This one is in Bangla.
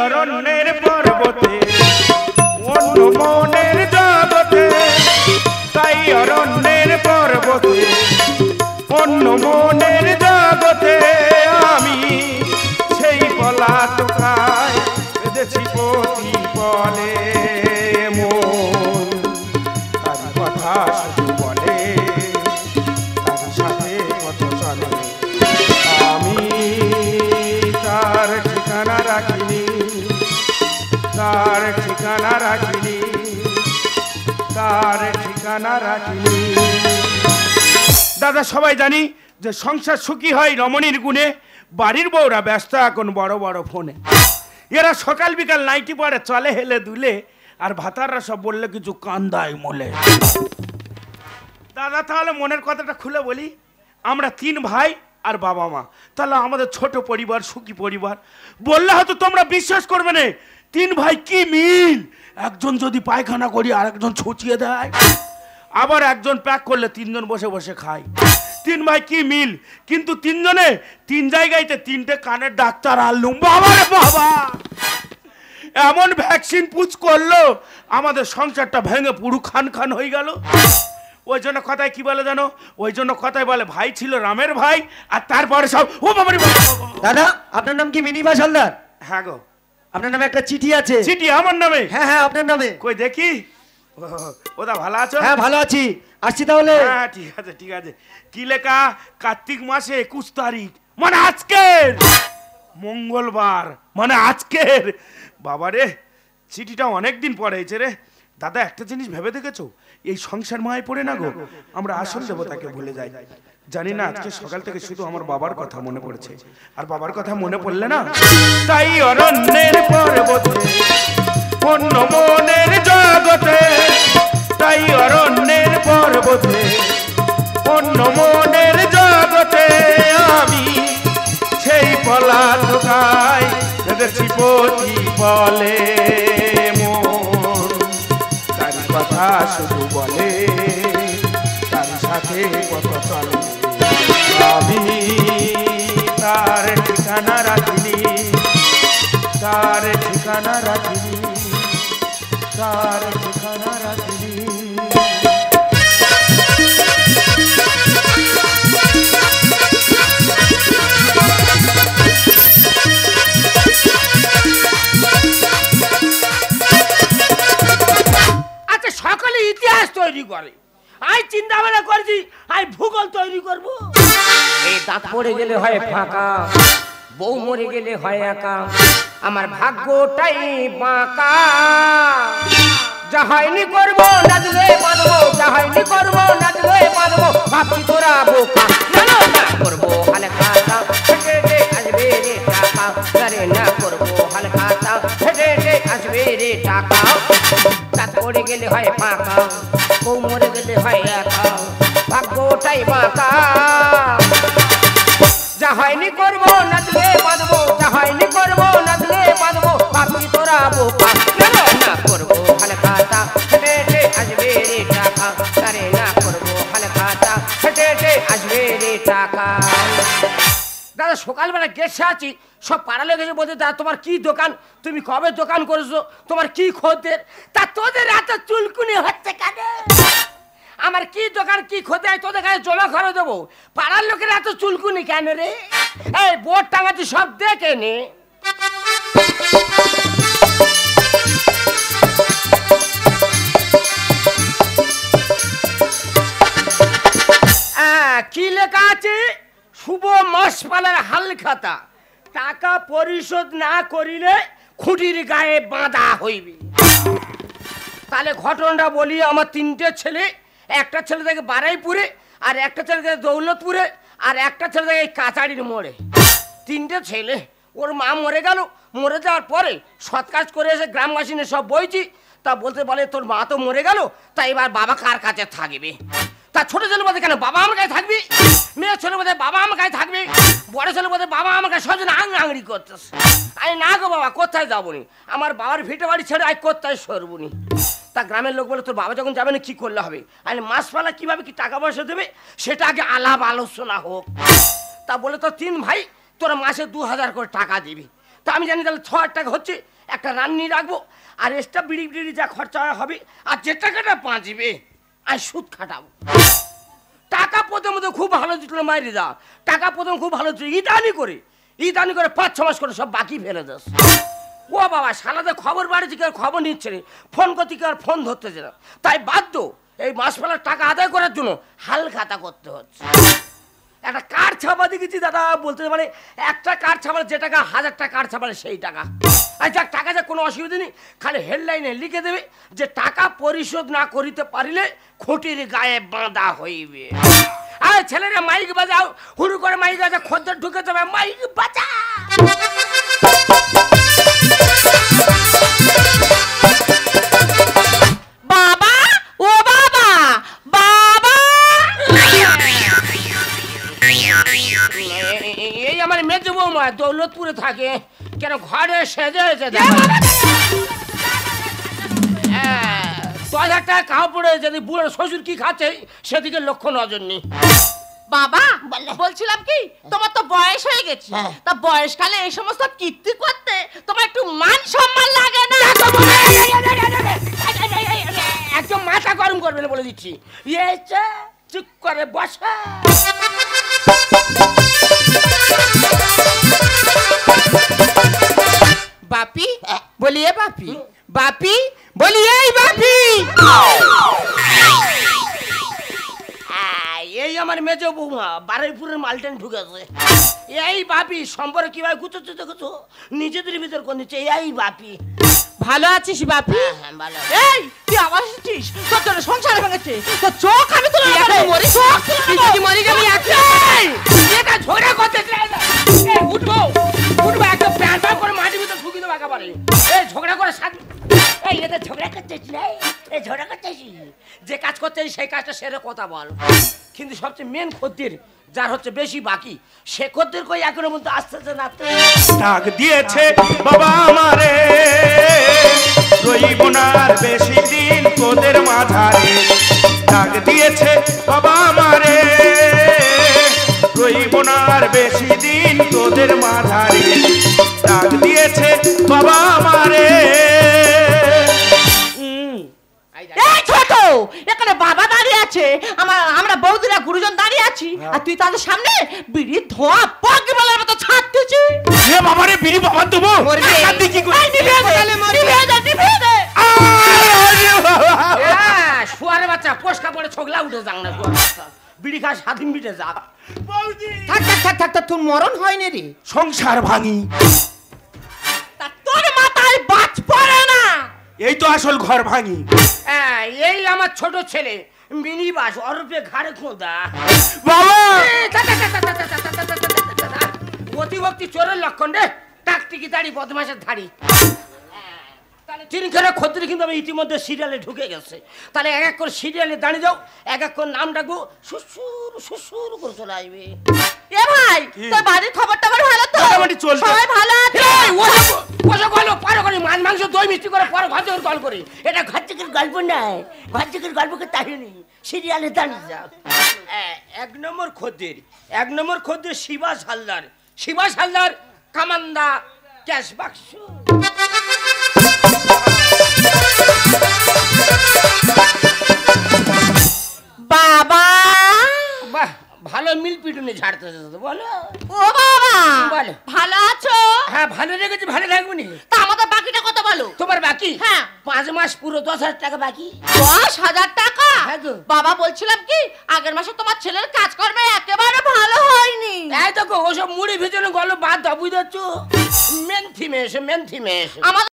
অরণ্যের পর্বতে অন্য মনের জগতে, তাই অরণ্যের পর্বতে অন্য মনের জগতে আমি সেই পলাতকায় বেঁধেছি প্রতি বলে মন। তার কথা শুধু বলে, তার সাথে কত চলে, আমি তার ঠিকানা রাখিনি, তার ঠিকানা রাখিনি, তার ঠিকানা রাখিনি। দাদা সবাই জানি যে সংসার সুখী হয় রমণীর গুণে, বাড়ির বউরা ব্যস্ত এখন বড় বড় ফোনে। এরা সকাল বিকাল নাইটি পরে চলে হেলে দুলে, আর ভাতাররা সব বললে কিছু কান্দায় মোলে। দাদা তাহলে মনের কথাটা খুলে বলি, আমরা 3 ভাই আর বাবা মা, তাহলে আমাদের ছোট পরিবার, সুখী পরিবার। বললে হয়তো তোমরা বিশ্বাস করবে না, 3 ভাই কি মিল, একজন যদি পায়খানা করি আর একজন ছুচিয়ে দেয়, আবার একজন প্যাক করলে 3 জন বসে বসে খায়। 3 ভাই কি মিল, কিন্তু 3 জনে 3 জায়গায়তে 3টে কানের ডাক্তার আনলুম। বাবা রে বাবা, এমন ভ্যাকসিন পুচ করলো আমাদের সংসারটা ভেঙে পুরো খান খান হয়ে গেল। ওই জন্য কথায় কি বলে জানো, ওই জন্য কথায় বলে ভাই ছিল রামের ভাই, আর তারপরে সব ও বাবা রে বাবা। দাদা আপনার নাম কি মিনিবাস হালদার? হ্যাঁ গো। আপনার নামে একটা চিঠি আছে। চিঠি আমার নামে? হ্যাঁ হ্যাঁ আপনার নামে। কই দেখি। ওদা ভালো আছো? হ্যাঁ ভালো আছি, আসছি তাহলে। হ্যাঁ ঠিক আছে ঠিক আছে। কি লেখা? কার্তিক মাসে 21 তারিখ, মানে আজকের, মঙ্গলবার মানে আজকের। বাবারে চিঠিটা অনেকদিন পরে হয়েছে রে। দাদা একটা জিনিস ভেবে দেখেছো, এই সংসার মায় পড়ে না গো আমরা আসল দেবতাকে ভুলে যাই। জানি না আজকে সকাল থেকে শুধু আমার বাবার কথা মনে পড়েছে, আর বাবার কথা মনে পড়লে না, তাই অরণ্যের পর্বতে অন্য মনের জগতে, তাই অরণ্যের পর্বতে অন্য মনের জগতে আমি সেই পলাতকায় বেঁধেছি প্রতি বলে মন। তার কথা শুধু বলে, তার সাথে কত চলে, আমি তার ঠিকানা রাখিনি, তার ঠিকানা রাখিনি, তার ঠিকানা রাখিনি। আচ্ছা সকলে ইতিহাস তৈরি করে, আই চিন্তা ভাবনা করছি আই ভূগোল তৈরি করব। এই দাঁত পড়ে গেলে হয় ফাঁকা, বউ মরে গেলে হয় একা, আমার ভাগ্যটাই বাঁকা। যা হয়নি করবো নাচলে বাঁধবো, যা হয়নি করবো নাচলে বাঁধবো, ভাবছি তোরা বোকা। না না করবো হালখাতা, হেঁটে হেঁটে আসবে রে টাকা, আরে না করবো হালখাতা, হেঁটে হেঁটে আসবে রে টাকা। দাঁত পড়ে গেলে হয় ফাঁকা, বউ মরে গেলে হয় একা, ভাগ্যটাই বাঁকা। যা হয়নি করবো নাচলে বাঁধবো, যা হয়নি করবো নাচলে বাঁধবো, ভাবছি তোরা বোকা। না করবো হালখাতা, হেঁটে হেঁটে আসবে রে টাকা, আরে না করবো হালখাতা, হেঁটে হেঁটে আসবে রে টাকা। দাদা সকালবেলা গেছে আছি, সব পাড়া লোক এসে বলতে দাদা তোমার কি দোকান, তুমি কবে দোকান করেছো, তোমার কি খদ্দের, তা তোদের এত চুলকুনি হচ্ছে কেন? আমার কি দোকান কি খোঁজে তোদের কাছে জমা করে দেবো, পাড়ার লোকের এত চুলকুনি কেন রে? এই বোর্ড টাঙাচ্ছি সব দেখে নে। কি লেখা আছে? শুভ মাস পালার হালখাতা, টাকা পরিশোধ না করিলে খুঁটির গায়ে বাঁধা হইবে। তাহলে ঘটনাটা বলি, আমার 3টে ছেলে, একটা ছেলে থেকে বারাইপুরে, আর একটা ছেলে থেকে দৌলতপুরে, আর একটা ছেলে থেকে কাছাড়ির মোড়ে। 3টে ছেলে, ওর মা মরে গেল, মরে যাওয়ার পরে সৎ কাজ করে এসে গ্রামবাসী সব বইছি, তা বলতে বলে তোর মা তো মরে গেল, তা এবার বাবা কার কাছে থাকবে? তা ছোট ছেলে বলতে কেন বাবা আমার কাছে থাকবি, মেয়ে ছেলে বলতে বাবা আমার কাছে থাকবে, বড় ছেলে বলতে বাবা আমার কাছে সব আংড়ি করতেছে। আমি না গো বাবা কোথায় যাবো নি, আমার বাবার ভিটে বাড়ি ছেড়ে আমি কোথায় সরবো নি। তা গ্রামের লোক বলে তোর বাবা যখন যাবে না কি করলে হবে, আমি মাসপালা কিভাবে কি টাকা পয়সা দেবে সেটা আগে আলাপ আলোচনা হোক। তা বলে তো 3 ভাই তোরা মাসে 2000 করে টাকা দিবি। তা আমি জানি তাহলে 6,000 টাকা হচ্ছে, একটা রান্নি রাখবো, আর এক্সট্রা বিড়ি বিড়ি যা খরচা হবে, আর যে টাকাটা বাঁচবে আর সুদ খাটাবো। টাকা প্রথমত খুব ভালো দিচ্ছিল মায়ের দা, টাকা প্রথম খুব ভালো দিচ্ছিল, ইদানি করে 5-6 মাস করে সব বাকি ফেলে দিস। ও বাবা সালাদে খবর বাড়িছে কি আর খবর নিচ্ছে রে, ফোন করতে কি আর ফোন ধরতেছে না, তাই বাধ্য এই মাস ফেলার টাকা আদায় করার জন্য হাল খাতা করতে হচ্ছে। একটা কার্ড ছাপা দেখেছি দাদা, বলতে মানে একটা কার্ড ছাপালে যে টাকা, 1000 টাকা কার্ড ছাপালে সেই টাকা। আর যাক টাকা যা কোনো অসুবিধা নেই, খালি হেডলাইনে লিখে দেবে যে টাকা পরিশোধ না করিতে পারিলে খুঁটির গায়ে বাঁধা হইবে। আর ছেলেরা মাইক বাজাও, হুড়ু করে মাইক বাজা, খদ্দের ঢুকে যাবে, মাইক বাজা। বাবা, ও বাবা, বাবা। এই আমার মেজ বৌমা দৌলতপুরে থাকে, কেন ঘরে সেজে হয়েছে 10,000 টাকা কাউ পড়ে, যদি বুড়ো শ্বশুর কি খাচ্ছে সেদিকে লক্ষ্য নজর নেই। বাবা বলছিলাম কি, তোমার তো বয়স হয়ে গেছে, তা বয়সকালে এই সমস্ত কীর্তি করতে তোমার একটু মান সম্মান লাগে না? একদম মাথা গরম করবে না বলে দিচ্ছি। চুপ করে বসা। বাপি বলিয়ে, বাপি বাপি বলিয়ে, বাপি। এই আমার মেজো বৌমা বারুইপুরের মালটেন ঢুকেছে। এই বাপি সম্পর্কে কিভাবে গুছোচ্ছে দেখছো, নিজেদের ভিতর কোন দিচ্ছে। এই বাপি ভালো আছিস বাপি? হ্যাঁ ভালো। এই তুই আবার এসেছিস, তোর জন্য সংসার ভেঙেছে, তোর চোখ আমি তুলে মরি যাবি। এটা ঝগড়া করতে চাই না, উঠবো উঠবো, একটা প্যান প্যান করে মাটির ভিতর ঢুকি দেবো একেবারে। এই ঝগড়া করে সাথে, এই এটা ঝগড়া করতেছি না, এই ঝগড়া করতেছি, যে কাজ করতেছি সেই কাজটা সেরে কথা বল। কিন্তু সবচেয়ে মেন খদ্দের যার হচ্ছে বেশি বাকি, সে খদ্দের কই এখনো মধ্যে আসতেছে না। ডাক দিয়েছে বাবা আমারে, রইব না আর বেশি দিন তোদের মাঝারে। ডাক দিয়েছে বাবা আমারে, রইব না আর বেশি দিন তোদের মাঝারে। ডাক দিয়েছে বাবা আমারে। এই ছোট, এখানে বাবা দাঁড়িয়ে আছে, আমরা বৌদিরা গুরুজন দাঁড়িয়ে আছি, আর তুই তাদের সামনে বিড়ির ধোঁয়া পাগলার মতো ছাড়তেছিস। এ বাবারে বিড়ি বাবা দেবো, কাঁদতে কি করে? শুয়ারে বাচ্চা পোস্কা পড়ে ছোগলা উঠে যাং না, বিড়ি খা স্বাধীন বিটে যা। থাক থাক থাক থাক, তোর মরণ হয়নি রে, সংসার ভাঙি, তা তোর মাথায় বাজ পড়ে না। এই তো আসল ঘর ভাঙি। এই আমার ছোট ছেলে মিনিবাস, অরূপে ঘাড়ে খোঁদা। বাবা অতিভক্তি চোরের লক্ষণ রে, টাকটিকি দাড়ি বদমাসের ধাড়ি। তিনখানা খদ্দের কিন্তু আমি ইতিমধ্যে সিরিয়ালে ঢুকে গেছে, তাহলে এক এক করে সিরিয়ালে দাঁড়িয়ে যাও, এক এক করে নাম ডাকবো, শ্বশুর শ্বশুর করে চলে আসবে। এ ভাই, তোর বাড়ির খবর টবর ভালো তো? মোটামুটি চলছে। সবাই ভালো আছে? ওসব গল্প পরে করি, মাছ মাংস দই মিষ্টি করে পরে ঘর থেকে গল্প করি। এটা ঘর থেকে গল্প নাই, ঘর থেকে গল্পকে তাহিনি, সিরিয়ালে দাঁড়িয়ে যাও। 1 নম্বর খদ্দের শিবাস হালদার, কামান্দা ক্যাশ বাক্স। বাবা বাহ, ভালো মিল পিটুনি ঝাড়তেছে তো, বলো। ও বাবা বলো। ভালো আছো? হ্যাঁ ভালো রেখেছি, ভালো থাকবো নি। তা আমাদের বাকিটা কত বলো? তোমার বাকি? হ্যাঁ। 5 মাস পুরো 10,000 টাকা বাকি। 10,000 টাকা? হ্যাঁ গো। বাবা বলছিলাম কি, আগের মাসে তোমার ছেলের কাজকর্মে একেবারে ভালো হয়নি। এই দেখো ওসব মুড়ি ভিজনে গল্প বাদ দাও, বুঝতে পারছো? মেন থিমে এসে আমাদের